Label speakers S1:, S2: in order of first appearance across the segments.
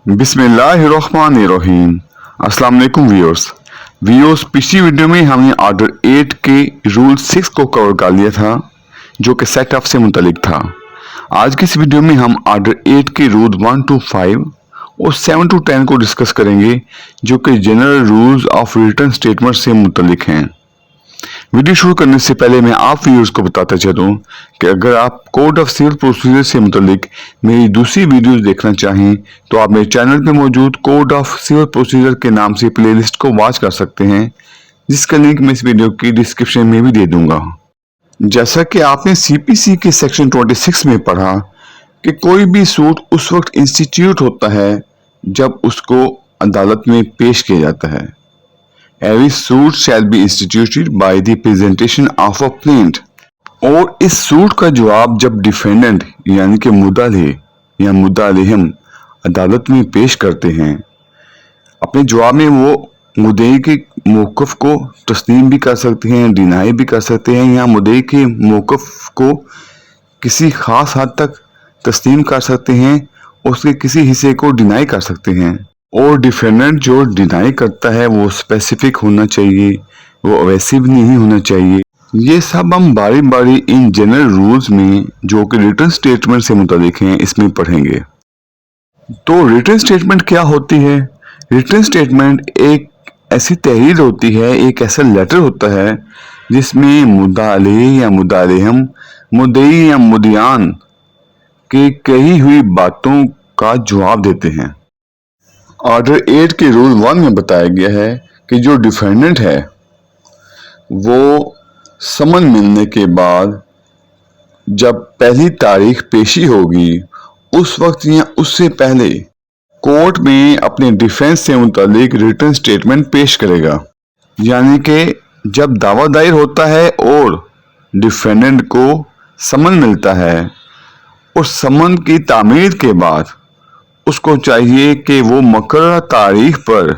S1: बिस्मिल्लाहिर्रहमानिर्रहीम। अस्सलाम वालेकुम व्यूअर्स। पिछली वीडियो में हमने ऑर्डर 8 के रूल 6 को कवर कर लिया था जो कि सेट ऑफ से मुतालिक था। आज की इस वीडियो में हम ऑर्डर 8 के रूल 1 to 5 और 7 to 10 को डिस्कस करेंगे जो कि general rules of return statement से मुतालिक हैं। वीडियो शुरू करने से पहले मैं आप व्यूअर्स को बताता चलूं कि अगर आप कोड ऑफ सिविल प्रोसीजर से मुतालिक मेरी दूसरी वीडियोस देखना चाहें तो आप मेरे चैनल पे मौजूद कोड ऑफ सिविल प्रोसीजर के नाम से प्लेलिस्ट को वॉच कर सकते हैं, जिसका लिंक मैं इस वीडियो की डिस्क्रिप्शन में भी दे दूंगा। जैसा कि आपने सीपीसी के सेक्शन 26 में पढ़ा कि कोई भी सूट उस वक्त इंस्टीट्यूट होता है जब उसको अदालत में पेश किया जाता है। Every suit shall be instituted by the presentation of a plaint। और इस सूट का जवाब जब डिफेंडेंट यानी कि मुद्दाले या मुद्दालेहम अदालत में पेश करते हैं, अपने जवाब में वो मुद्दई के मौक़िफ़ को तस्लीम भी कर सकते हैं, डिनाई भी कर सकते हैं, या मुद्दई के मौक़िफ़ को किसी ख़ास हद तक तस्लीम कर सकते हैं, उसके किसी हिस्से को डिनाई कर सकते हैं। और डिफेंडेंट जो डिनाई करता है वो स्पेसिफिक होना चाहिए, वो अवेसिव नहीं होना चाहिए। ये सब हम बारी बारी इन जनरल रूल्स में जो कि रिटर्न स्टेटमेंट से मुतालिक हैं इसमें पढ़ेंगे। तो रिटर्न स्टेटमेंट क्या होती है? रिटर्न स्टेटमेंट एक ऐसी तहरीर होती है, एक ऐसा लेटर होता है जिसमें मुद्दाले या मुद्दालेहम मुद्दई या मुद्दियान के कही हुई बातों का जवाब देते हैं। ऑर्डर 8 के रूल 1 में बताया गया है कि जो डिफेंडेंट है वो समन मिलने के बाद जब पहली तारीख पेशी होगी उस वक्त या उससे पहले कोर्ट में अपने डिफेंस से मुतालिक रिटर्न स्टेटमेंट पेश करेगा। यानी कि जब दावा दायर होता है और डिफेंडेंट को समन मिलता है और समन की तामीर के बाद उसको चाहिए कि वो मुकर्रर तारीख पर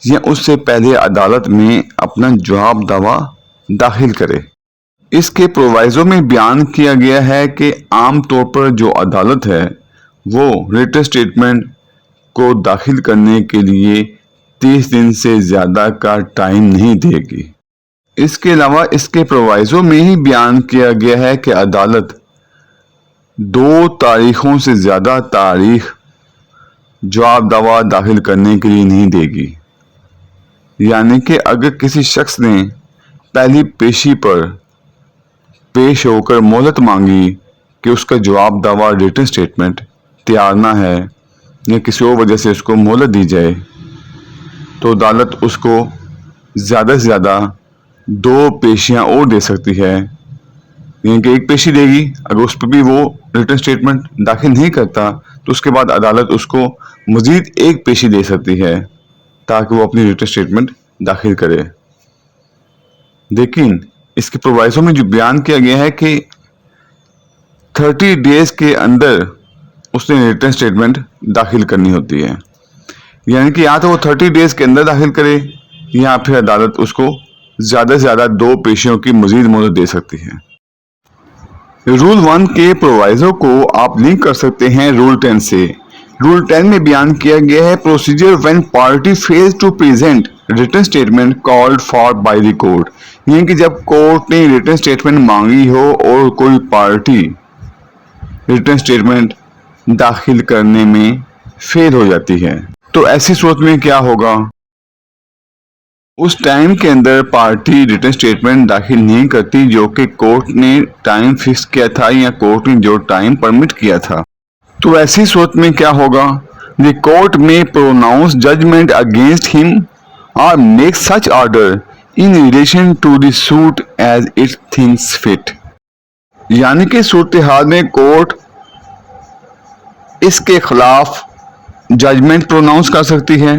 S1: या उससे पहले अदालत में अपना जवाब दावा दाखिल करे। इसके प्रोवाइजो में बयान किया गया है कि आम तौर पर जो अदालत है वो रिटर्न स्टेटमेंट को दाखिल करने के लिए 30 दिन से ज़्यादा का टाइम नहीं देगी। इसके अलावा इसके प्रोवाइजो में ही बयान किया गया है कि अदालत 2 तारीखों से ज़्यादा तारीख जवाब दावा दाखिल करने के लिए नहीं देगी। यानी कि अगर किसी शख्स ने पहली पेशी पर पेश होकर मोहलत मांगी कि उसका जवाब दावा रिटर्न स्टेटमेंट तैयार ना है या किसी और वजह से उसको मोहलत दी जाए, तो अदालत उसको ज़्यादा से ज़्यादा 2 पेशियाँ और दे सकती है। यानी कि एक पेशी देगी, अगर उस पर भी वो रिटर्न स्टेटमेंट दाखिल नहीं करता तो उसके बाद अदालत उसको मजीद एक पेशी दे सकती है ताकि वो अपनी रिटर्न स्टेटमेंट दाखिल करे। लेकिन इसके प्रोवाइजो में जो बयान किया गया है कि 30 डेज के अंदर उसने रिटर्न स्टेटमेंट दाखिल करनी होती है। यानी कि या तो वो 30 डेज के अंदर दाखिल करे या फिर अदालत उसको ज़्यादा से ज़्यादा 2 पेशियों की मजीद मोहलत दे सकती है। रूल 1 के प्रोवाइजो को आप लिंक कर सकते हैं रूल 10 से। रूल 10 में बयान किया गया है procedure when party fails to present return statement called for by the court. यानी कि जब कोर्ट ने रिटर्न स्टेटमेंट मांगी हो और कोई पार्टी रिटर्न स्टेटमेंट दाखिल करने में फेल हो जाती है, तो ऐसी सूरत में क्या होगा? उस टाइम के अंदर पार्टी रिटर्न स्टेटमेंट दाखिल नहीं करती जो कि कोर्ट ने टाइम फिक्स किया था या कोर्ट ने जो टाइम परमिट किया था। तो ऐसी सूरत में क्या होगा? The court may pronounce judgment against him और make such order in relation to the suit as it thinks fit. यानी कि सूरत हाल में कोर्ट इसके खिलाफ जजमेंट प्रोनाउंस कर सकती है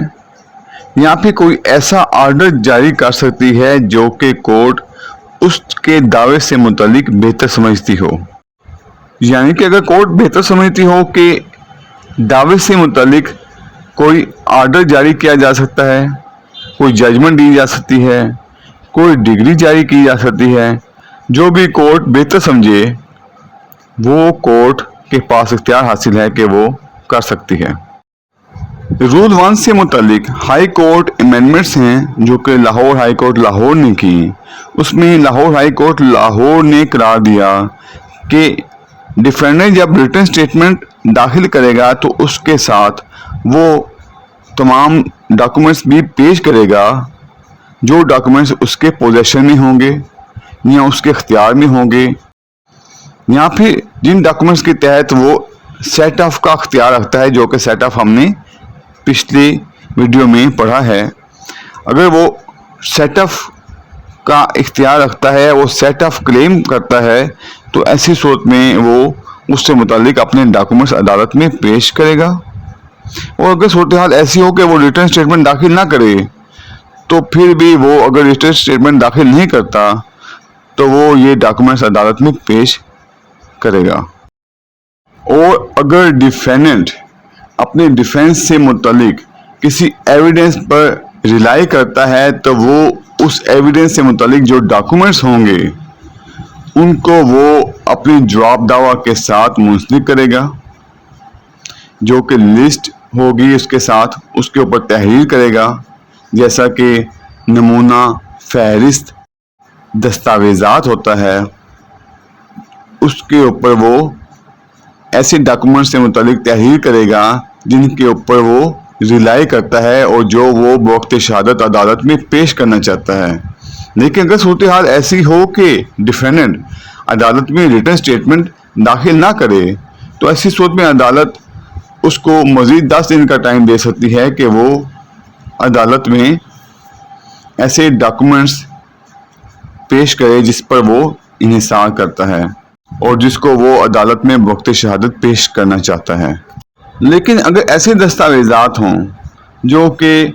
S1: या फिर कोई ऐसा ऑर्डर जारी कर सकती है जो कि कोर्ट उसके दावे से मुतालिक बेहतर समझती हो। यानी कि अगर कोर्ट बेहतर समझती हो कि दावे से मुतालिक कोई ऑर्डर जारी किया जा सकता है, कोई जजमेंट दी जा सकती है, कोई डिग्री जारी की जा सकती है, जो भी कोर्ट बेहतर समझे वो कोर्ट के पास इख्तियार हासिल है कि वो कर सकती है। रूल 1 से मुतालिक हाई कोर्ट अमेंडमेंट्स हैं जो कि लाहौर हाई कोर्ट लाहौर ने की। उसमें लाहौर हाई कोर्ट लाहौर ने करार दिया कि डिफेंडेंट जब रिटन स्टेटमेंट दाखिल करेगा तो उसके साथ वो तमाम डॉक्यूमेंट्स भी पेश करेगा जो डॉक्यूमेंट्स उसके पोजेशन में होंगे या उसके इख्तियार में होंगे, या फिर जिन डॉक्यूमेंट्स के तहत वो सेट ऑफ का इख्तियार रखता है, जो कि सेट ऑफ हमने पिछले वीडियो में पढ़ा है। अगर वो सेट ऑफ का इख्तियार रखता है, वो सेट ऑफ क्लेम करता है, तो ऐसी सूरत में वो उससे मुतालिक अपने डॉक्यूमेंट्स अदालत में पेश करेगा। और अगर सूरत हाल ऐसी हो कि वो रिटर्न स्टेटमेंट दाखिल ना करे, तो फिर भी वो अगर रिटर्न स्टेटमेंट दाखिल नहीं करता तो वो ये डॉक्यूमेंट्स अदालत में पेश करेगा। और अगर डिफेंडेंट अपने डिफेंस से मुतालिक किसी एविडेंस पर रिलाई करता है तो वो उस एविडेंस से मुतालिक जो डॉक्यूमेंट्स होंगे उनको वो अपनी जवाब दावा के साथ मुंसलिक करेगा, जो कि लिस्ट होगी उसके साथ, उसके ऊपर तहरीर करेगा, जैसा कि नमूना फहरिस्त दस्तावेज़ात होता है, उसके ऊपर वो ऐसे डॉक्यूमेंट से मुतालिक तहरीर करेगा जिनके ऊपर वो रिलाई करता है और जो वो वक्त शहादत अदालत में पेश करना चाहता है। लेकिन अगर सूरत हाल ऐसी हो कि डिफेंडेंट अदालत में रिटन स्टेटमेंट दाखिल ना करे, तो ऐसी सूरत में अदालत उसको मज़ीद 10 दिन का टाइम दे सकती है कि वो अदालत में ऐसे डॉक्यूमेंट्स पेश करे जिस पर वो इन्हिसार करता है और जिसको वो अदालत में वक्त शहादत पेश करना चाहता है। लेकिन अगर ऐसे दस्तावेज़ात हों जो कि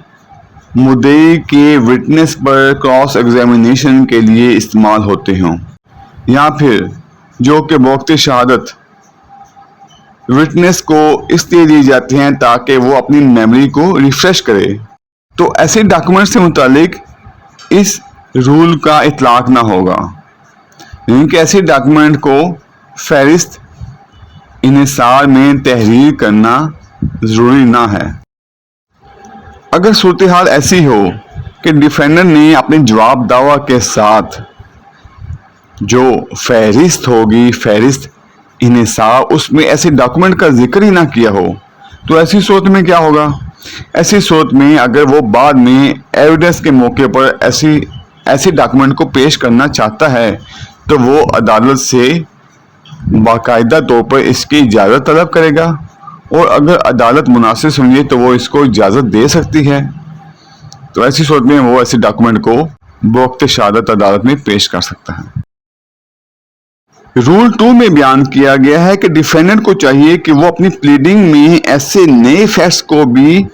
S1: मुद्दई के विटनेस पर क्रॉस एग्जामिनेशन के लिए इस्तेमाल होते हों, या फिर जो कि वक्त शहादत विटनेस को इसलिए दिए जाते हैं ताकि वो अपनी मेमोरी को रिफ्रेश करे, तो ऐसे डॉक्यूमेंट से मुतालिक इस रूल का इतलाक ना होगा। यानी ऐसे डॉक्यूमेंट को फहरिस्त इन्हिसार में तहरीर करना ज़रूरी ना है। अगर सूरत हाल ऐसी हो कि डिफेंडेंट ने अपने जवाब दावा के साथ जो फहरिस्त होगी, फहरिस्त इन्हिसार, उसमें ऐसे डॉक्यूमेंट का जिक्र ही ना किया हो, तो ऐसी सूरत में क्या होगा? ऐसी सूरत में अगर वो बाद में एविडेंस के मौके पर ऐसे डॉक्यूमेंट को पेश करना चाहता है तो वो अदालत से बाकायदा तौर पर इसकी इजाज़त तलब करेगा, और अगर अदालत मुनासिब समझे तो वो इसको इजाज़त दे सकती है। तो ऐसी सूरत में वो ऐसे डॉक्यूमेंट को वक्त शहादत अदालत में पेश कर सकता है। रूल 2 में बयान किया गया है कि डिफेंडेंट को चाहिए कि वो अपनी प्लीडिंग में ऐसे नए फैक्ट्स को भी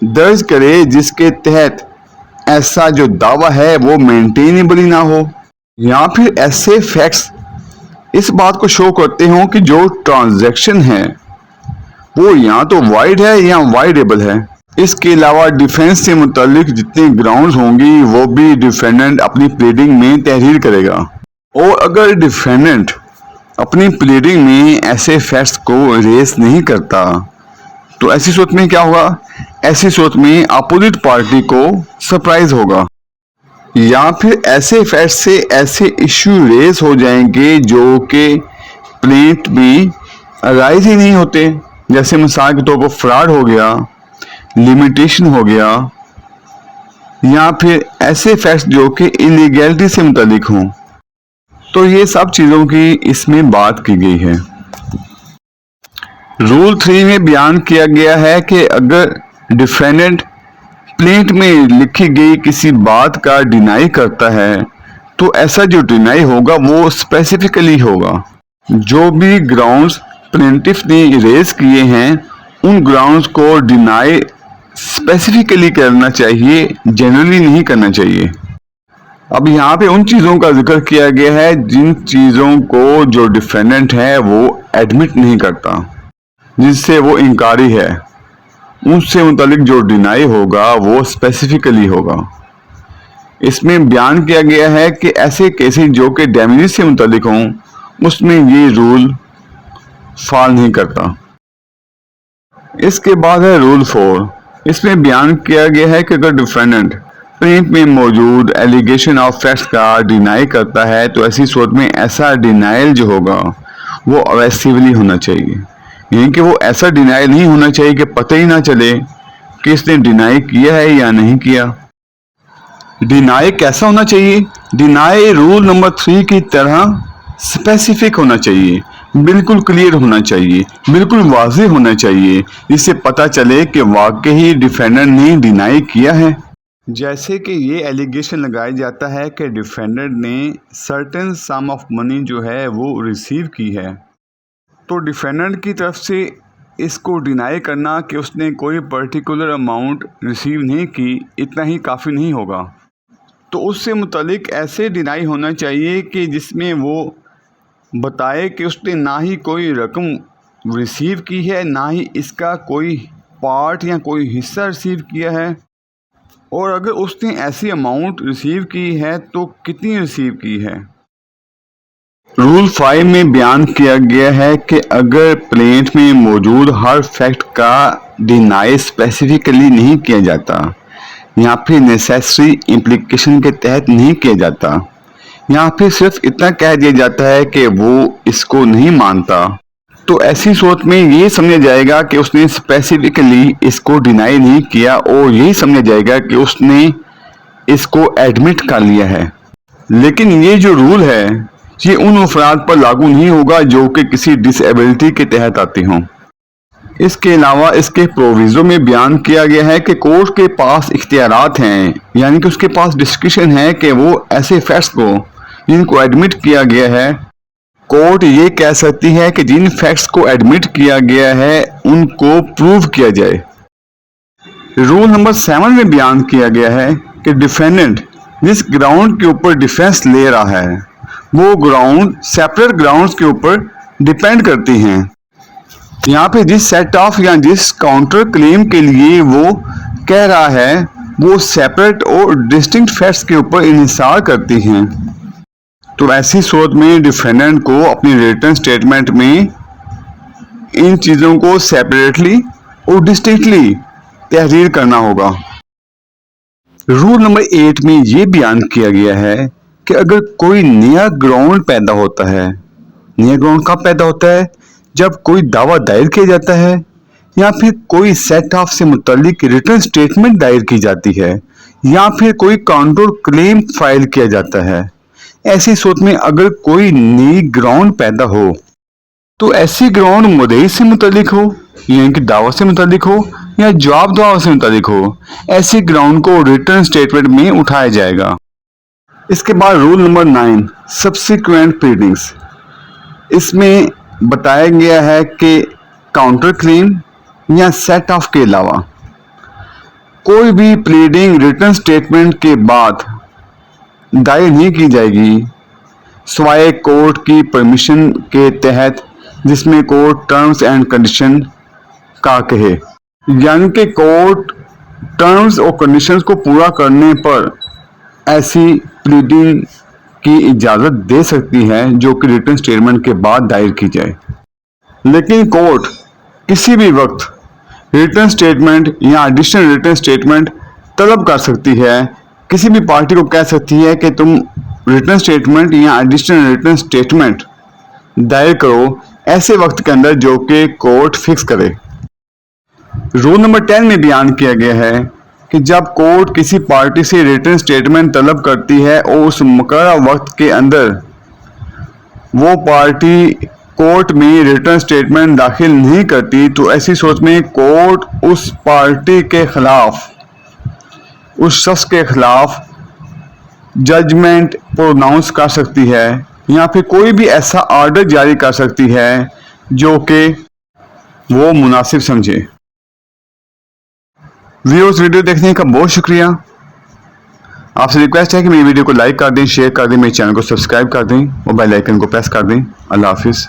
S1: दर्ज करे जिसके तहत ऐसा जो दावा है वो मेंटेनेबल ही ना हो, या फिर ऐसे फैक्ट्स इस बात को शो करते हों कि जो ट्रांजैक्शन है वो या तो वाइड है या वाइडेबल है। इसके अलावा डिफेंस से मुतालिक जितनी ग्राउंड्स होंगी वो भी डिफेंडेंट अपनी प्लीडिंग में तहरीर करेगा। और अगर डिफेंडेंट अपनी प्लीडिंग में ऐसे फैक्ट्स को रेस नहीं करता तो ऐसी सूरत में क्या होगा? ऐसी सूरत में अपोजिट पार्टी को सरप्राइज होगा, या फिर ऐसे फैक्ट से ऐसे इश्यू रेस हो जाएंगे जो कि प्लेंट में अराइज ही नहीं होते, जैसे मिसाल के तौर पर फ्रॉड हो गया, लिमिटेशन हो गया, या फिर ऐसे फैक्ट्स जो कि इलीगैलिटी से मुतालिक हों। तो ये सब चीज़ों की इसमें बात की गई है। रूल 3 में बयान किया गया है कि अगर डिफेंडेंट प्लेंट में लिखी गई किसी बात का डिनाई करता है तो ऐसा जो डिनाई होगा वो स्पेसिफिकली होगा। जो भी ग्राउंड्स प्लेंटिफ ने रेज किए हैं उन ग्राउंड्स को डिनाई स्पेसिफिकली करना चाहिए, जनरली नहीं करना चाहिए। अब यहाँ पे उन चीज़ों का जिक्र किया गया है जिन चीज़ों को जो डिफेंडेंट है वो एडमिट नहीं करता, जिससे वो इनकारी है, उनसे मुतालिक जो डिनाई होगा वो स्पेसिफिकली होगा। इसमें बयान किया गया है कि ऐसे केसेस जो कि डैमेजेस से मुतालिक हों उसमें ये रूल फॉल नहीं करता। इसके बाद है रूल 4। اس میں بیان کیا گیا ہے کہ اگر ڈیفینڈنٹ پلینٹ میں موجود ایلیگیشن آف فیکٹس کا ڈینائی کرتا ہے تو ایسی صورت میں ایسا ڈینائل جو ہوگا وہ اویسیولی ہونا چاہیے، یعنی کہ وہ ایسا ڈینائل نہیں ہونا چاہیے کہ پتہ ہی نہ چلے کہ اس نے ڈینائی کیا ہے یا نہیں کیا۔ ڈینائی کیسا ہونا چاہیے؟ ڈینائی رول نمبر 3 کی طرح اسپیسیفک ہونا چاہیے، بالکل کلیئر ہونا چاہیے، بالکل واضح ہونا چاہیے، جس سے پتہ چلے کہ واقعی ڈیفینڈنٹ نے ڈینائی کیا ہے۔ جیسے کہ یہ ایلیگیشن لگایا جاتا ہے کہ ڈیفینڈنٹ نے سرٹن سم آف منی جو ہے وہ ریسیو کی ہے، تو ڈیفینڈنٹ کی طرف سے اس کو ڈینائی کرنا کہ اس نے کوئی پرٹیکولر اماؤنٹ ریسیو نہیں کی اتنا ہی کافی نہیں ہوگا، تو اس سے متعلق ایسے ڈینائی ہونا چاہیے کہ جس میں وہ بتائے کہ اس نے نہ ہی کوئی رقم ریسیو کی ہے، نہ ہی اس کا کوئی پارٹ یا کوئی حصہ ریسیو کیا ہے، اور اگر اس نے ایسی اماؤنٹ ریسیو کی ہے تو کتنی ریسیو کی ہے۔ رول 5 میں بیان کیا گیا ہے کہ اگر پلینٹ میں موجود ہر فیکٹ کا ڈینائی اسپیسیفکلی نہیں کیا جاتا یا پھر نیسیسری امپلیکیشن کے تحت نہیں کیا جاتا یا پھر صرف اتنا کہہ دیا جاتا ہے کہ وہ اس کو نہیں مانتا، تو ایسی صورت میں یہ سمجھا جائے گا کہ اس نے اسپیسیفکلی اس کو ڈینائی نہیں کیا اور یہی سمجھا جائے گا کہ اس نے اس کو ایڈمٹ کر لیا ہے۔ لیکن یہ جو رول ہے یہ ان افراد پر لاگو نہیں ہوگا جو کہ کسی ڈس ایبلٹی کے تحت آتے ہوں۔ اس کے علاوہ اس کے پروویزو میں بیان کیا گیا ہے کہ کورٹ کے پاس اختیارات ہیں، یعنی کہ اس کے پاس ڈسکریشن ہے کہ وہ ایسے فیکٹس کو جن کو ایڈمٹ کیا گیا ہے، کورٹ یہ کہہ سکتی ہے کہ جن فیکٹس کو ایڈمٹ کیا گیا ہے ان کو پروو کیا جائے۔ رول نمبر 7 میں بیان کیا گیا ہے کہ ڈیفینڈنٹ جس گراؤنڈ کے اوپر ڈیفینس لے رہا ہے وہ گراؤنڈ سیپریٹ گراؤنڈز کے اوپر ڈیپینڈ کرتی ہیں، یہاں پہ جس سیٹ آف یا جس کاؤنٹر کلیم کے لیے وہ کہہ رہا ہے وہ سیپریٹ اور ڈسٹنکٹ فیکٹس کے اوپر انحصار کرتی ہیں، تو ایسی صورت میں ڈیفینڈنٹ کو اپنی ریٹن سٹیٹمنٹ میں ان چیزوں کو سیپریٹلی اور ڈسٹنکٹلی تحریر کرنا ہوگا۔ رول نمبر 8 میں یہ بیان کیا گیا ہے کہ اگر کوئی نیا گراؤنڈ پیدا ہوتا ہے، نیا گراؤنڈ کب پیدا ہوتا ہے؟ جب کوئی دعویٰ دائر کیا جاتا ہے یا پھر کوئی سیٹ آف سے متعلق ریٹن سٹیٹمنٹ دائر کی جاتی ہے یا پھر کوئی کاؤنٹر کلیم فائل کیا جاتا ہے۔ ایسی صورت میں اگر کوئی نئی گراؤنڈ پیدا ہو تو ایسی گراؤنڈ مدعی سے متعلق ہو یعنی کہ دعویٰ سے متعلق ہو یا جواب دعویٰ سے متعلق ہو، ایسی گراؤنڈ کو ریٹن سٹیٹمنٹ میں اٹھایا جائے گا۔ اس کے بعد رول نمبر 9 سبسیکوینٹ پلیڈنگز، اس میں بتایا گیا ہے کہ کاؤنٹر کلیم یا سیٹ آف کے علاوہ کوئی بھی پلیڈنگ ریٹن سٹیٹمنٹ کے بعد دائر نہیں کی جائے گی سوائے کورٹ کی پرمیشن کے تحت، جس میں کورٹ ٹرمز اینڈ کنڈیشن کا کہے، یعنی کہ کورٹ ٹرمز اور کنڈیشنز کو پورا کرنے پر ایسی پلیڈنگ کی اجازت دے سکتی ہے جو کہ ریٹن سٹیٹمنٹ کے بعد دائر کی جائے۔ لیکن کورٹ کسی بھی وقت ریٹن سٹیٹمنٹ یا ایڈیشنل ریٹن سٹیٹمنٹ طلب کر سکتی ہے، کسی بھی پارٹی کو کہہ سکتی ہے کہ تم ریٹن سٹیٹمنٹ یا ایڈیشنل ریٹن سٹیٹمنٹ دائر کرو ایسے وقت کے اندر جو کہ کورٹ فکس کرے۔ رول نمبر 10 میں بیان کیا گیا ہے کہ جب کورٹ کسی پارٹی سے ریٹن سٹیٹمنٹ طلب کرتی ہے اور اس مقررہ وقت کے اندر وہ پارٹی کورٹ میں ریٹن سٹیٹمنٹ داخل نہیں کرتی تو ایسی صورت میں کورٹ اس پارٹی کے خلاف، اس شخص کے خلاف ججمنٹ پروناؤنس کر سکتی ہے یا پھر کوئی بھی ایسا آرڈر جاری کر سکتی ہے جو کہ وہ مناسب سمجھے۔ ویڈیوز دیکھنے کا بہت شکریہ۔ آپ سے ریکویسٹ ہے کہ میری ویڈیو کو لائک کر دیں، شیئر کر دیں، میرے چینل کو سبسکرائب کر دیں اور بیل آئیکن کو پریس کر دیں۔ اللہ حافظ۔